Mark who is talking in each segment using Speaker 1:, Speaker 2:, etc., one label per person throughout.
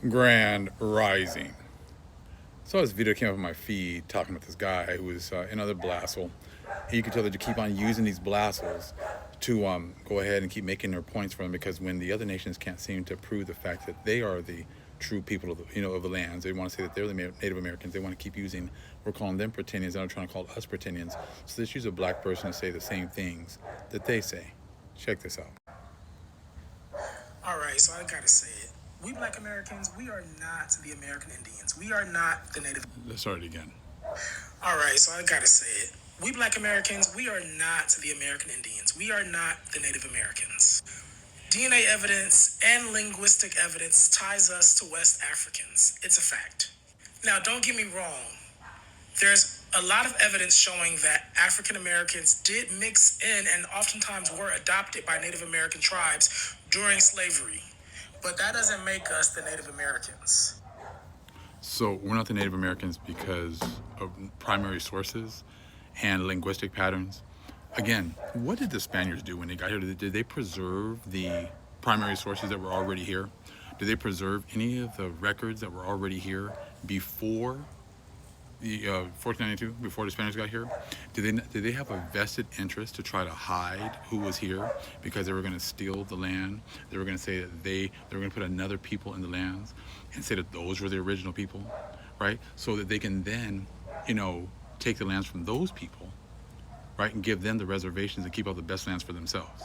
Speaker 1: Grand Rising. So this video came up on my feed talking about this guy who was another blassel. And you can tell that you keep on using these blassels to go ahead and keep making their points for them, because when the other nations can't seem to prove the fact that they are the true people of the lands, they want to say that they're the Native Americans. They want to keep using, we're calling them pretendians, and they're trying to call us pretendians. So let's use a black person to say the same things that they say. Check this out.
Speaker 2: All right, so I gotta say it. We black Americans, we are not the American Indians. We are not the Native.
Speaker 1: Let's start it again.
Speaker 2: All right, so I gotta say it. We black Americans, we are not the American Indians. We are not the Native Americans. DNA evidence and linguistic evidence ties us to West Africans. It's a fact. Now, don't get me wrong. There's a lot of evidence showing that African Americans did mix in and oftentimes were adopted by Native American tribes during slavery. But that doesn't make us the Native Americans.
Speaker 1: So we're not the Native Americans because of primary sources and linguistic patterns. Again, what did the Spaniards do when they got here? Did they preserve the primary sources that were already here? Did they preserve any of the records that were already here before the 1492, before the Spaniards got here? Did they have a vested interest to try to hide who was here because they were going to steal the land? They were going to say that they were going to put another people in the lands and say that those were the original people, right? So that they can then, take the lands from those people, right, and give them the reservations and keep all the best lands for themselves.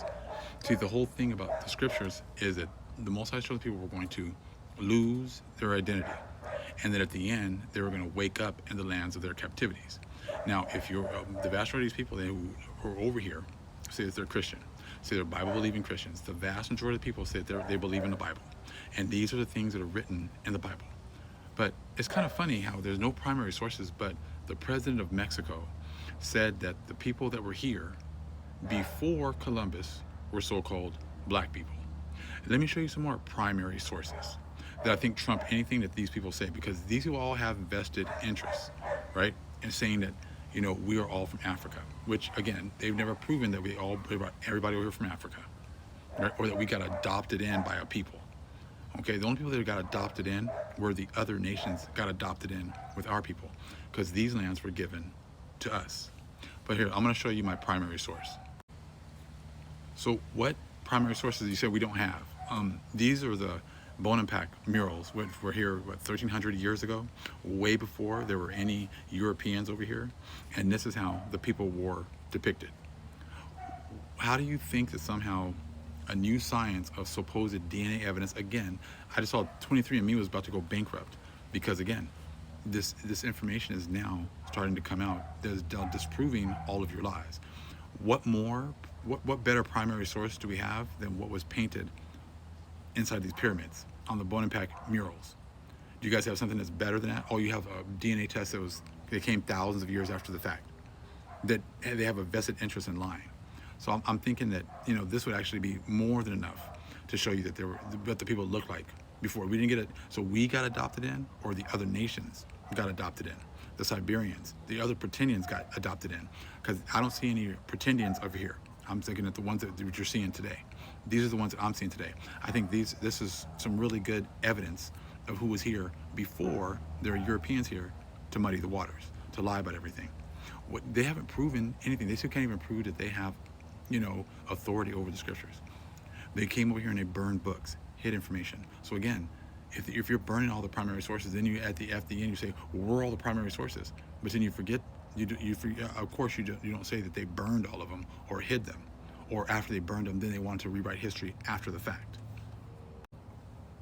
Speaker 1: See, the whole thing about the scriptures is that the Most High showed the people were going to lose their identity, and that at the end they were going to wake up in the lands of their captivities. Now, if you're the vast majority of these people who are over here say that they're Christian, say they're Bible-believing Christians, the vast majority of the people say that they believe in the Bible, and these are the things that are written in the Bible. But it's kind of funny how there's no primary sources, but the president of Mexico said that the people that were here before Columbus were so-called black people. Let me show you some more primary sources that I think trump anything that these people say, because these people all have vested interests, right, in saying that, we are all from Africa, which, again, they've never proven that everybody over here from Africa, right, or that we got adopted in by a people. Okay, the only people that got adopted in were the other nations got adopted in with our people, because these lands were given to us. But here, I'm going to show you my primary source. So what primary sources you said we don't have? These are the Bonaparte murals, which were here, 1,300 years ago, way before there were any Europeans over here. And this is how the people were depicted. How do you think that somehow a new science of supposed DNA evidence, again, I just saw 23andMe was about to go bankrupt, because, again, this information is now starting to come out that's disproving all of your lies. What better primary source do we have than what was painted inside these pyramids on the Bonaparte murals? Do you guys have something that's better than that? Oh, you have a DNA test that came thousands of years after the fact, that they have a vested interest in lying. So I'm thinking that, this would actually be more than enough to show you that what the people look like before. We didn't get it. So we got adopted in, or the other nations got adopted in. The Siberians, the other pretendians got adopted in, because I don't see any pretendians over here. I'm thinking that the ones that you're seeing today, these are the ones that I'm seeing today. I think this is some really good evidence of who was here before there were Europeans here to muddy the waters, to lie about everything. They haven't proven anything. They still can't even prove that they have, authority over the scriptures. They came over here and they burned books, hid information. So again, if you're burning all the primary sources, then you at the end you say, well, we're all the primary sources, but then you forget. Of course, you don't say that they burned all of them or hid them, or after they burned them, then they wanted to rewrite history after the fact.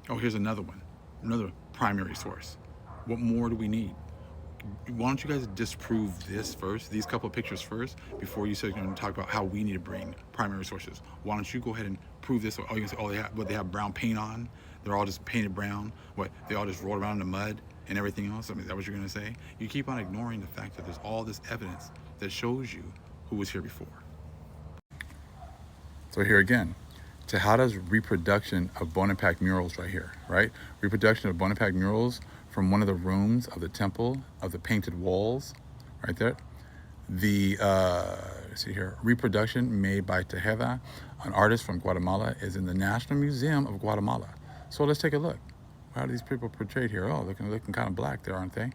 Speaker 1: Oh, here's another one, another primary source. What more do we need? Why don't you guys disprove this first, these couple of pictures first, before you start going to talk about how we need to bring primary sources? Why don't you go ahead and prove this? Oh, you can say, oh, they have brown paint on. They're all just painted brown. What, they all just roll around in the mud and everything else? I mean, is that what you're going to say? You keep on ignoring the fact that there's all this evidence that shows you who was here before. So here again, to how does reproduction of Bonaparte murals right here, right? Reproduction of Bonaparte murals from one of the rooms of the temple of the painted walls, right there. The, let's see here, reproduction made by Tejeda, an artist from Guatemala, is in the National Museum of Guatemala. So let's take a look. How are these people portrayed here? Oh, looking kind of black there, aren't they?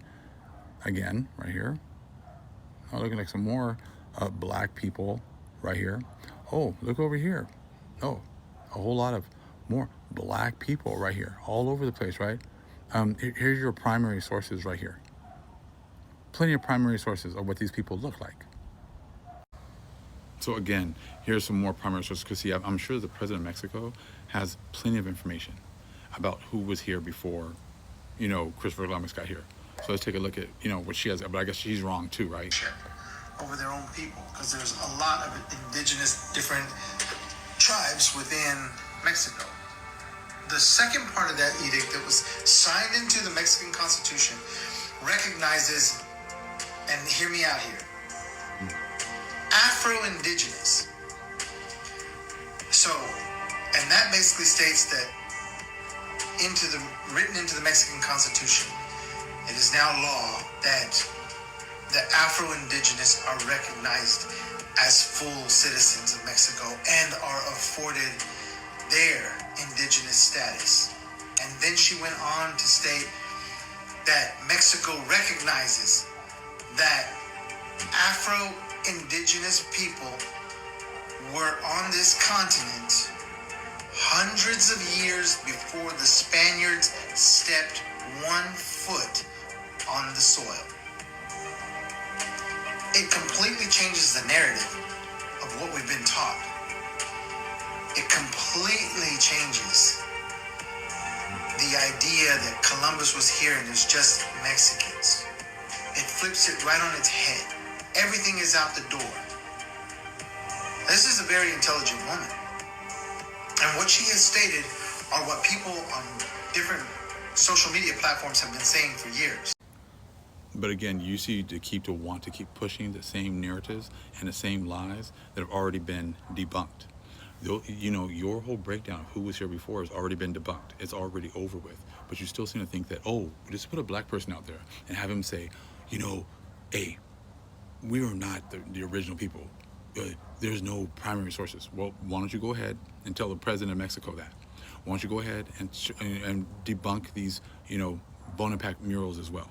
Speaker 1: Again, right here. Oh, looking like some more black people right here. Oh, look over here. Oh, a whole lot of more black people right here, all over the place, right? Here's your primary sources right here. Plenty of primary sources of what these people look like. So again, here's some more primary sources, because see, I'm sure the president of Mexico has plenty of information about who was here before, Christopher Columbus got here. So let's take a look at, what she has, but I guess she's wrong too, right?
Speaker 2: Over their own people, because there's a lot of indigenous different tribes within Mexico. The second part of that edict that was signed into the Mexican Constitution recognizes, and hear me out here, Afro-Indigenous. So, and that basically states that written into the Mexican Constitution, it is now law that the Afro-Indigenous are recognized as full citizens of Mexico and are afforded their indigenous status. And then she went on to state that Mexico recognizes that Afro-Indigenous people were on this continent hundreds of years before the Spaniards stepped 1 foot on the soil. It completely changes the narrative of what we've been taught. It completely changes the idea that Columbus was here and there's just Mexicans. It flips it right on its head. Everything is out the door. This is a very intelligent woman. And what she has stated are what people on different social media platforms have been saying for years.
Speaker 1: But again, you see to want to keep pushing the same narratives and the same lies that have already been debunked. Your whole breakdown of who was here before has already been debunked. It's already over with. But you still seem to think that, just put a black person out there and have him say, hey, we are not the original people. There's no primary sources. Well, why don't you go ahead and tell the president of Mexico that? Why don't you go ahead and debunk these, Bonaparte murals as well?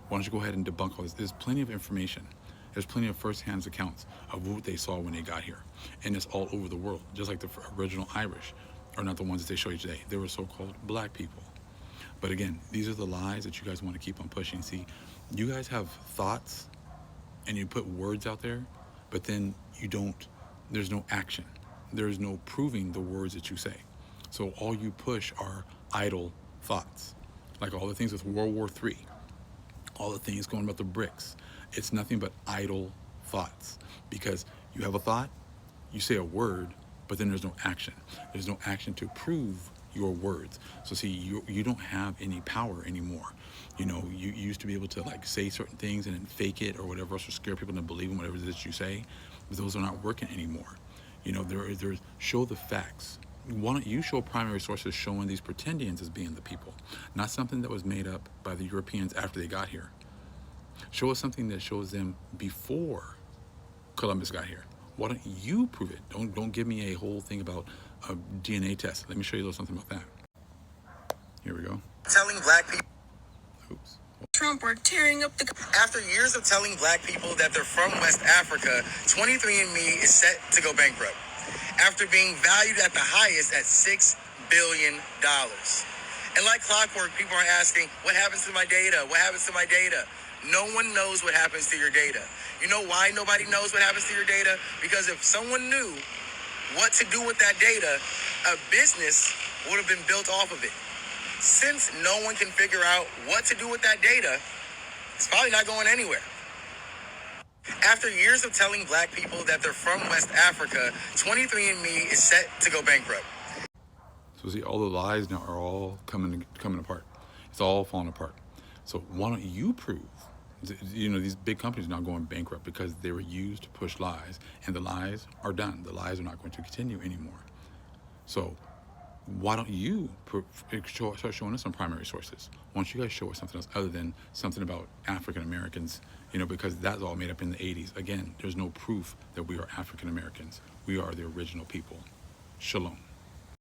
Speaker 1: Why don't you go ahead and debunk all this? There's plenty of information. There's plenty of first-hand accounts of what they saw when they got here. And it's all over the world, just like the original Irish are not the ones that they show you today. They were so-called black people. But again, these are the lies that you guys want to keep on pushing. See, you guys have thoughts and you put words out there, but then there's no action. There's no proving the words that you say. So all you push are idle thoughts. Like all the things with World War III. All the things going about the bricks. It's nothing but idle thoughts, because you have a thought, you say a word, but then there's no action. There's no action to prove your words. So see, you don't have any power anymore. You used to be able to say certain things and then fake it or whatever else to scare people into believing whatever it is that you say, but those are not working anymore. There's show the facts. Why don't you show primary sources showing these pretendians as being the people, not something that was made up by the Europeans after they got here. Show us something that shows them before Columbus got here. Why don't you prove it? Don't give me a whole thing about a DNA test. Let me show you a little something about that. Here we go.
Speaker 2: Telling black people.
Speaker 1: Oops.
Speaker 2: Trump are tearing up the... After years of telling black people that they're from West Africa, 23andMe is set to go bankrupt. After being valued at the highest at $6 billion. And like clockwork, people are asking, what happens to my data? What happens to my data? No one knows what happens to your data. You know why nobody knows what happens to your data? Because if someone knew what to do with that data, a business would have been built off of it. Since no one can figure out what to do with that data, it's probably not going anywhere. After years of telling black people that they're from West Africa, 23andMe is set to go bankrupt.
Speaker 1: So see, all the lies now are all coming apart. It's all falling apart. So why don't you prove, these big companies are now going bankrupt because they were used to push lies, and the lies are done. The lies are not going to continue anymore. So why don't you start showing us some primary sources? Why don't you guys show us something else other than something about African Americans, because that's all made up in the 80s. Again, there's no proof that we are African Americans. We are the original people. Shalom.